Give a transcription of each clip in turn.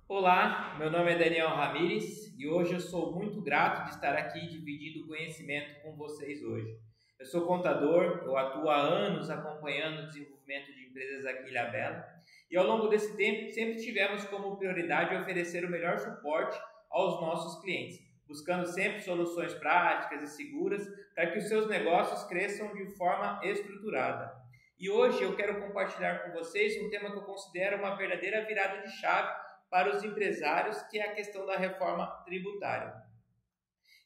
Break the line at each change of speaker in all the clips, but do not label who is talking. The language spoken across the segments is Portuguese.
Olá, meu nome é Daniel Ramires e hoje eu sou muito grato de estar aqui dividindo conhecimento com vocês hoje. Eu sou contador, eu atuo há anos acompanhando o desenvolvimento de empresas aqui em Ilhabela e ao longo desse tempo sempre tivemos como prioridade oferecer o melhor suporte aos nossos clientes, buscando sempre soluções práticas e seguras para que os seus negócios cresçam de forma estruturada. E hoje eu quero compartilhar com vocês um tema que eu considero uma verdadeira virada de chave para os empresários, que é a questão da reforma tributária.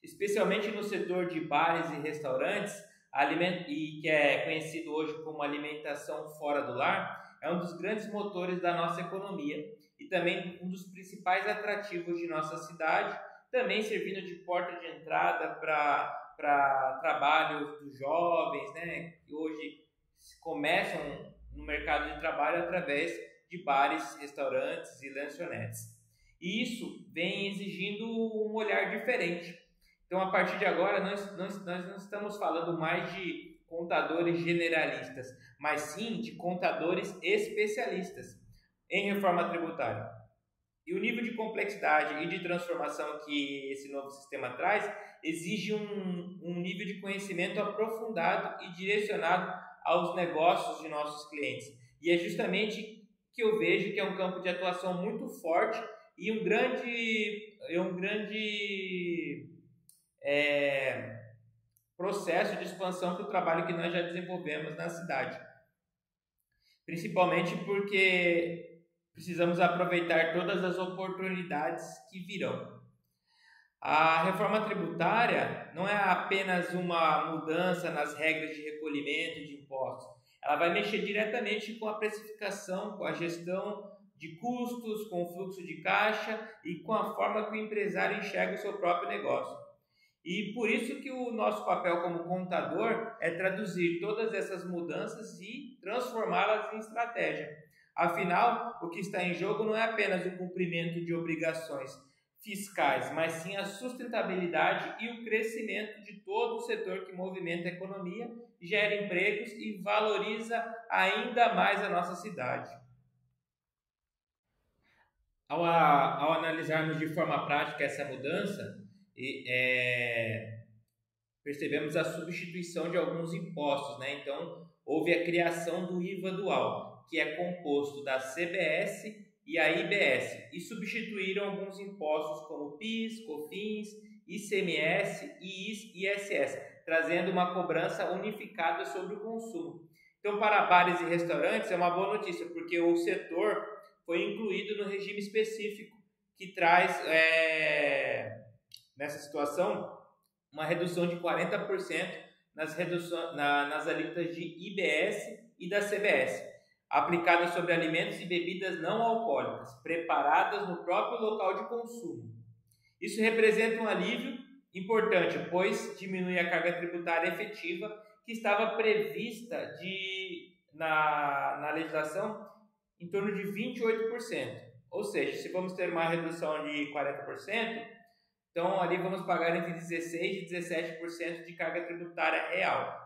Especialmente no setor de bares e restaurantes, e que é conhecido hoje como alimentação fora do lar, é um dos grandes motores da nossa economia e também um dos principais atrativos de nossa cidade, também servindo de porta de entrada para trabalhos dos jovens, né, que hoje começam no mercado de trabalho através de bares, restaurantes e lanchonetes. E isso vem exigindo um olhar diferente. Então, a partir de agora, nós não estamos falando mais de contadores generalistas, mas sim de contadores especialistas em reforma tributária. E o nível de complexidade e de transformação que esse novo sistema traz exige um nível de conhecimento aprofundado e direcionado aos negócios de nossos clientes. E é justamente que eu vejo que é um campo de atuação muito forte e um grande processo de expansão para o trabalho que nós já desenvolvemos na cidade. Principalmente porque precisamos aproveitar todas as oportunidades que virão. A reforma tributária não é apenas uma mudança nas regras de recolhimento de impostos. Ela vai mexer diretamente com a precificação, com a gestão de custos, com o fluxo de caixa e com a forma que o empresário enxerga o seu próprio negócio. E por isso que o nosso papel como contador é traduzir todas essas mudanças e transformá-las em estratégia. Afinal, o que está em jogo não é apenas o cumprimento de obrigações fiscais, mas sim a sustentabilidade e o crescimento de todo o setor que movimenta a economia, gera empregos e valoriza ainda mais a nossa cidade. Ao analisarmos de forma prática essa mudança, e, é, percebemos a substituição de alguns impostos, né? Então, houve a criação do IVA dual, que é composto da CBS e a IBS, e substituíram alguns impostos como PIS, COFINS, ICMS e ISS, trazendo uma cobrança unificada sobre o consumo. Então, para bares e restaurantes é uma boa notícia, porque o setor foi incluído no regime específico que traz, nessa situação, uma redução de 40% nas alíquotas de IBS e da CBS, aplicadas sobre alimentos e bebidas não alcoólicas, preparadas no próprio local de consumo. Isso representa um alívio importante, pois diminui a carga tributária efetiva que estava prevista na legislação em torno de 28%. Ou seja, se vamos ter uma redução de 40%, então ali vamos pagar entre 16% e 17% de carga tributária real.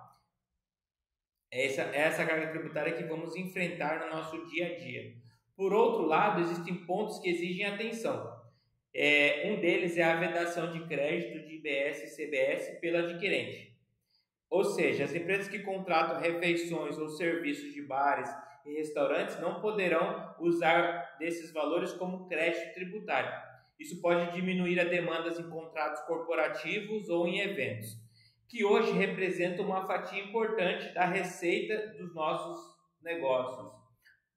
Essa carga tributária que vamos enfrentar no nosso dia a dia. Por outro lado, existem pontos que exigem atenção. Um deles é a vedação de crédito de IBS e CBS pelo adquirente. Ou seja, as empresas que contratam refeições ou serviços de bares e restaurantes não poderão usar desses valores como crédito tributário. Isso pode diminuir a demandas em contratos corporativos ou em eventos, que hoje representam uma fatia importante da receita dos nossos negócios.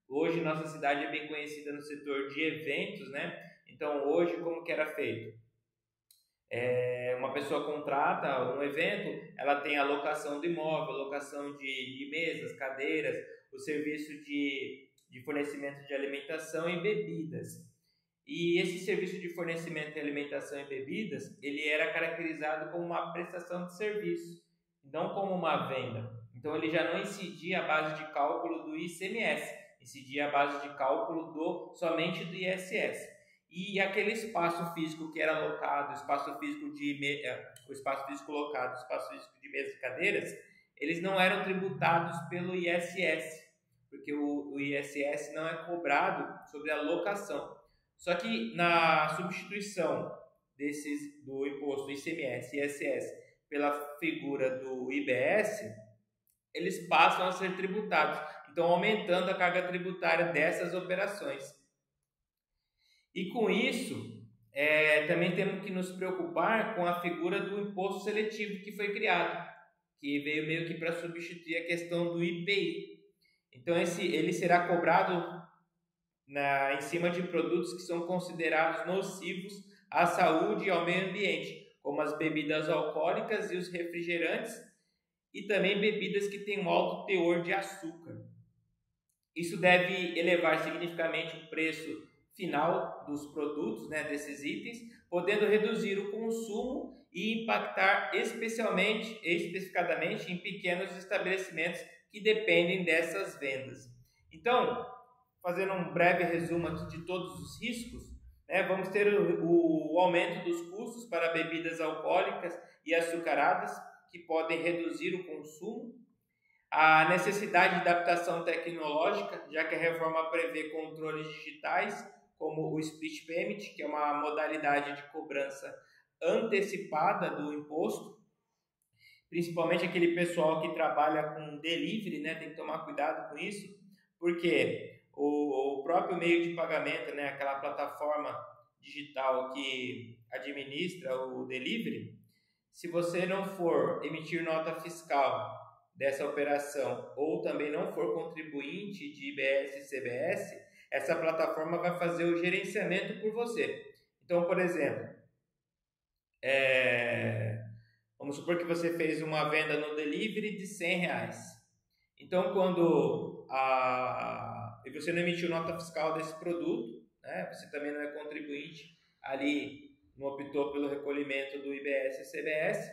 Hoje nossa cidade é bem conhecida no setor de eventos, né? Então hoje como que era feito? Uma pessoa contrata um evento, ela tem a locação do imóvel, locação de mesas, cadeiras, o serviço de fornecimento de alimentação e bebidas. E esse serviço de fornecimento de alimentação e bebidas, ele era caracterizado como uma prestação de serviço, não como uma venda. Então ele já não incidia a base de cálculo do ICMS, incidia a base de cálculo somente do ISS. E aquele espaço físico que era alocado, o espaço físico locado, o espaço físico de mesas e cadeiras, eles não eram tributados pelo ISS, porque o ISS não é cobrado sobre a locação. Só que na substituição do imposto do ICMS e ISS pela figura do IBS, eles passam a ser tributados, então aumentando a carga tributária dessas operações. E com isso, também temos que nos preocupar com a figura do imposto seletivo que foi criado, que veio meio que para substituir a questão do IPI. Então ele será cobrado em cima de produtos que são considerados nocivos à saúde e ao meio ambiente, como as bebidas alcoólicas e os refrigerantes, e também bebidas que têm um alto teor de açúcar. Isso deve elevar significativamente o preço final dos produtos, né, desses itens, podendo reduzir o consumo e impactar especificadamente em pequenos estabelecimentos que dependem dessas vendas. Então, fazendo um breve resumo aqui de todos os riscos, né, vamos ter o aumento dos custos para bebidas alcoólicas e açucaradas, que podem reduzir o consumo, a necessidade de adaptação tecnológica, já que a reforma prevê controles digitais, como o split payment, que é uma modalidade de cobrança antecipada do imposto, principalmente aquele pessoal que trabalha com delivery, né, tem que tomar cuidado com isso, porque o próprio meio de pagamento, né, aquela plataforma digital que administra o delivery, se você não for emitir nota fiscal dessa operação ou também não for contribuinte de IBS e CBS, essa plataforma vai fazer o gerenciamento por você. Então, por exemplo, vamos supor que você fez uma venda no delivery de R$100. Então, quando você não emitiu nota fiscal desse produto, né, você também não é contribuinte ali, não optou pelo recolhimento do IBS e CBS,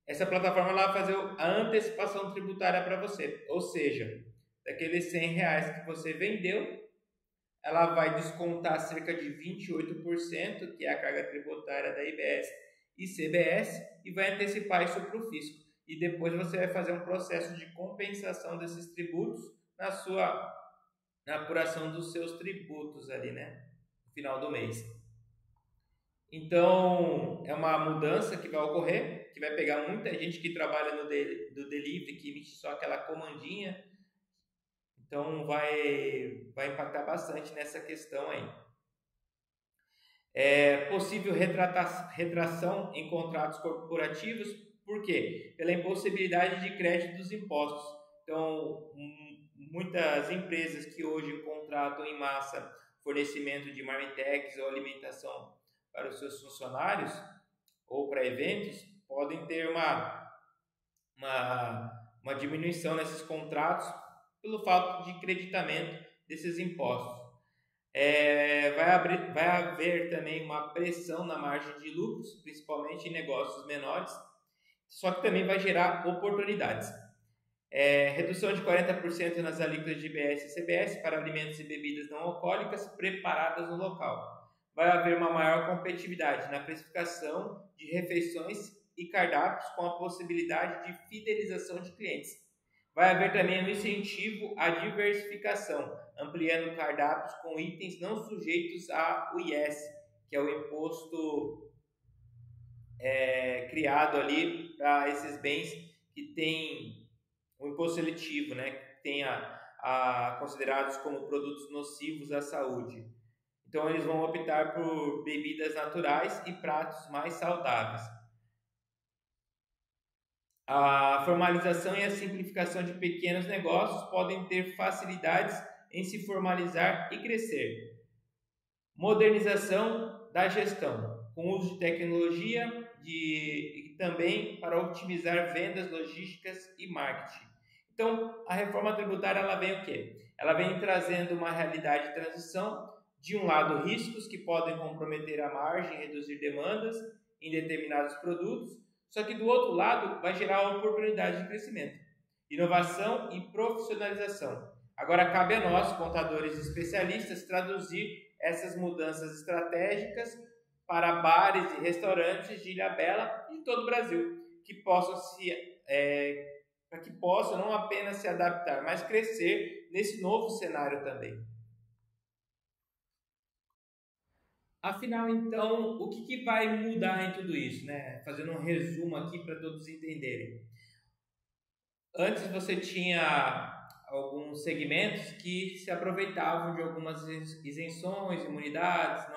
essa plataforma vai fazer a antecipação tributária para você. Ou seja, daqueles R$100 que você vendeu, ela vai descontar cerca de 28%, que é a carga tributária da IBS e CBS, e vai antecipar isso para o fisco. E depois você vai fazer um processo de compensação desses tributos na apuração dos seus tributos ali, né? No final do mês. Então, é uma mudança que vai ocorrer, que vai pegar muita gente que trabalha no delivery, que emite só aquela comandinha. Então, vai impactar bastante nessa questão aí. É possível retração em contratos corporativos, por quê? Pela impossibilidade de crédito dos impostos. Então, muitas empresas que hoje contratam em massa fornecimento de marmitex ou alimentação para os seus funcionários ou para eventos, podem ter uma diminuição nesses contratos pelo fato de creditamento desses impostos. Vai haver também uma pressão na margem de lucros, principalmente em negócios menores, só que também vai gerar oportunidades. Redução de 40% nas alíquotas de IBS e CBS para alimentos e bebidas não alcoólicas preparadas no local. Vai haver uma maior competitividade na precificação de refeições e cardápios com a possibilidade de fidelização de clientes. Vai haver também um incentivo à diversificação, ampliando cardápios com itens não sujeitos ao IS, que é o imposto criado ali para esses bens que tem o imposto seletivo, né, que tem considerados como produtos nocivos à saúde. Então, eles vão optar por bebidas naturais e pratos mais saudáveis. A formalização e a simplificação de pequenos negócios podem ter facilidades em se formalizar e crescer. Modernização da gestão, com uso de tecnologia e também para otimizar vendas, logísticas e marketing. Então, a reforma tributária ela vem o quê? Ela vem trazendo uma realidade de transição, de um lado riscos que podem comprometer a margem e reduzir demandas em determinados produtos, só que do outro lado vai gerar oportunidade de crescimento, inovação e profissionalização. Agora cabe a nós, contadores e especialistas, traduzir essas mudanças estratégicas para bares e restaurantes de Ilhabela e de todo o Brasil, que possam não apenas se adaptar, mas crescer nesse novo cenário também. Afinal, então, o que vai mudar em tudo isso, né? Fazendo um resumo aqui para todos entenderem. Antes você tinha alguns segmentos que se aproveitavam de algumas isenções, imunidades,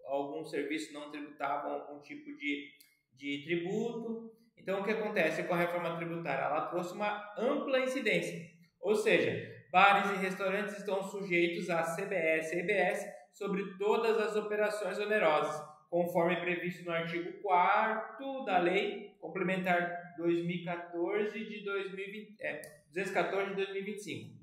alguns serviços não tributavam algum tipo de tributo. Então, o que acontece com a reforma tributária? Ela trouxe uma ampla incidência, ou seja, bares e restaurantes estão sujeitos a CBS e IBS sobre todas as operações onerosas, conforme previsto no artigo 4º da Lei Complementar 2014 de 214 de 2025.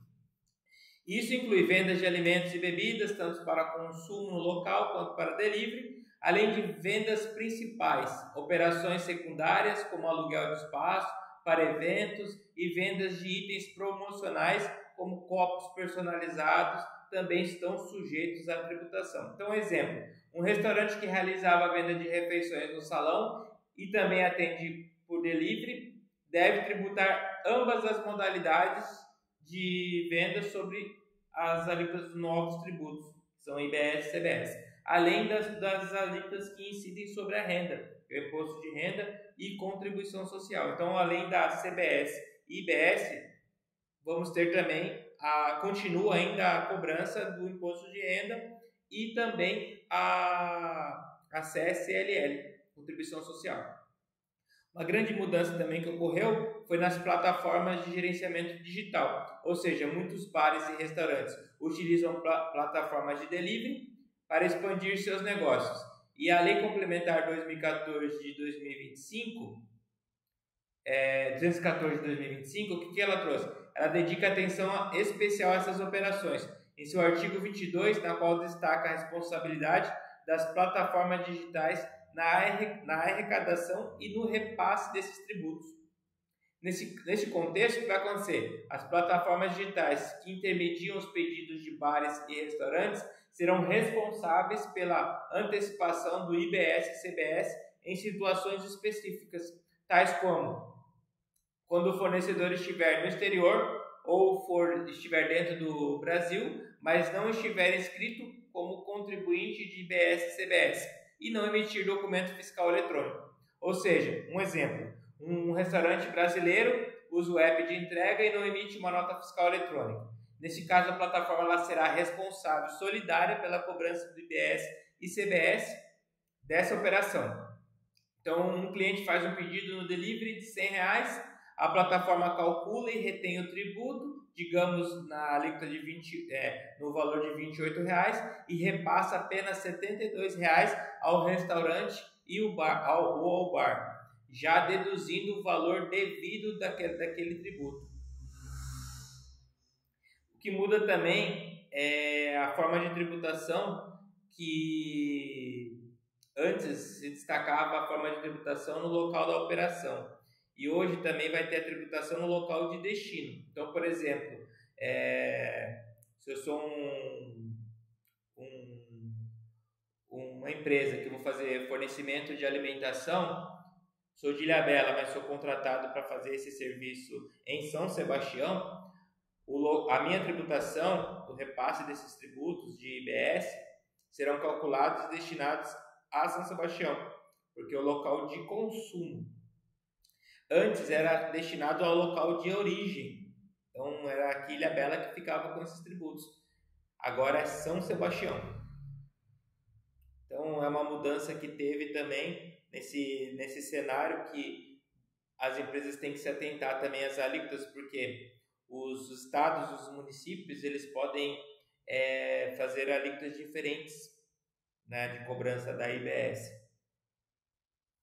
Isso inclui vendas de alimentos e bebidas, tanto para consumo no local quanto para delivery, além de vendas principais, operações secundárias como aluguel de espaço para eventos e vendas de itens promocionais como copos personalizados também estão sujeitos à tributação. Então, exemplo, um restaurante que realizava a venda de refeições no salão e também atende por delivery deve tributar ambas as modalidades de venda sobre as alíquotas dos novos tributos, que são IBS e CBS, além das alíquotas que incidem sobre a renda, o imposto de renda e contribuição social. Então, além da CBS e IBS, vamos ter também, continua ainda a cobrança do imposto de renda e também a CSLL, contribuição social. Uma grande mudança também que ocorreu foi nas plataformas de gerenciamento digital, ou seja, muitos bares e restaurantes utilizam plataformas de delivery para expandir seus negócios. E a Lei Complementar 2014 de 2025, 214 de 2025, o que ela trouxe? Ela dedica atenção especial a essas operações, em seu artigo 22, na qual destaca a responsabilidade das plataformas digitais na arrecadação e no repasse desses tributos. Nesse contexto, o que vai acontecer? As plataformas digitais que intermediam os pedidos de bares e restaurantes serão responsáveis pela antecipação do IBS e CBS em situações específicas, tais como quando o fornecedor estiver no exterior ou estiver dentro do Brasil, mas não estiver inscrito como contribuinte de IBS e CBS e não emitir documento fiscal eletrônico. Ou seja, um exemplo, um restaurante brasileiro usa o app de entrega e não emite uma nota fiscal eletrônica. Nesse caso, a plataforma ela será responsável solidária pela cobrança do IBS e CBS dessa operação. Então, um cliente faz um pedido no delivery de R$100, a plataforma calcula e retém o tributo, digamos na alíquota de no valor de R$28 e repassa apenas R$72 ao restaurante e ao bar, já deduzindo o valor devido daquele tributo. O que muda também é a forma de tributação, que antes se destacava a forma de tributação no local da operação. E hoje também vai ter a tributação no local de destino. Então, por exemplo, se eu sou uma empresa que vou fazer fornecimento de alimentação, sou de Ilhabela, mas sou contratado para fazer esse serviço em São Sebastião, a minha tributação, o repasse desses tributos de IBS, serão calculados e destinados a São Sebastião, porque é o local de consumo. Antes era destinado ao local de origem, então era aqui Ilhabela que ficava com esses tributos. Agora é São Sebastião. Então é uma mudança que teve também nesse cenário, que as empresas têm que se atentar também às alíquotas, porque os estados, os municípios, eles podem fazer alíquotas diferentes, né, de cobrança da IBS.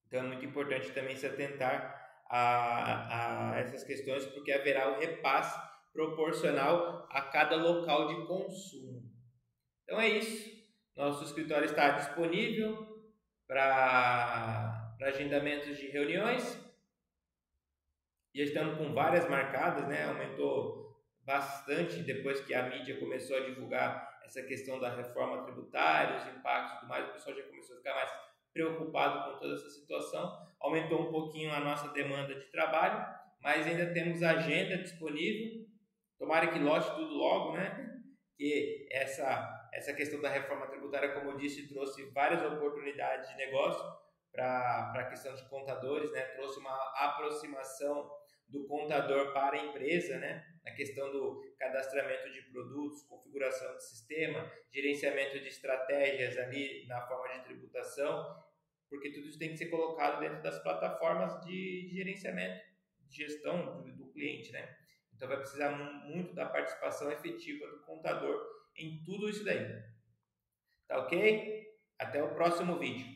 Então é muito importante também se atentar a essas questões, porque haverá o repasse proporcional a cada local de consumo. Então é isso. Nosso escritório está disponível para agendamentos de reuniões. Já estamos com várias marcadas, né? Aumentou bastante depois que a mídia começou a divulgar essa questão da reforma tributária, os impactos e tudo mais. O pessoal já começou a ficar mais preocupado com toda essa situação. Aumentou um pouquinho a nossa demanda de trabalho, mas ainda temos agenda disponível. Tomara que lote tudo logo, né? Que essa essa questão da reforma tributária, como eu disse, trouxe várias oportunidades de negócio para a questão de contadores, né? Trouxe uma aproximação do contador para a empresa, né? Na questão do cadastramento de produtos, configuração de sistema, gerenciamento de estratégias ali na forma de tributação, porque tudo isso tem que ser colocado dentro das plataformas de gerenciamento, de gestão do cliente, né? Então vai precisar muito da participação efetiva do contador em tudo isso daí. Tá ok? Até o próximo vídeo.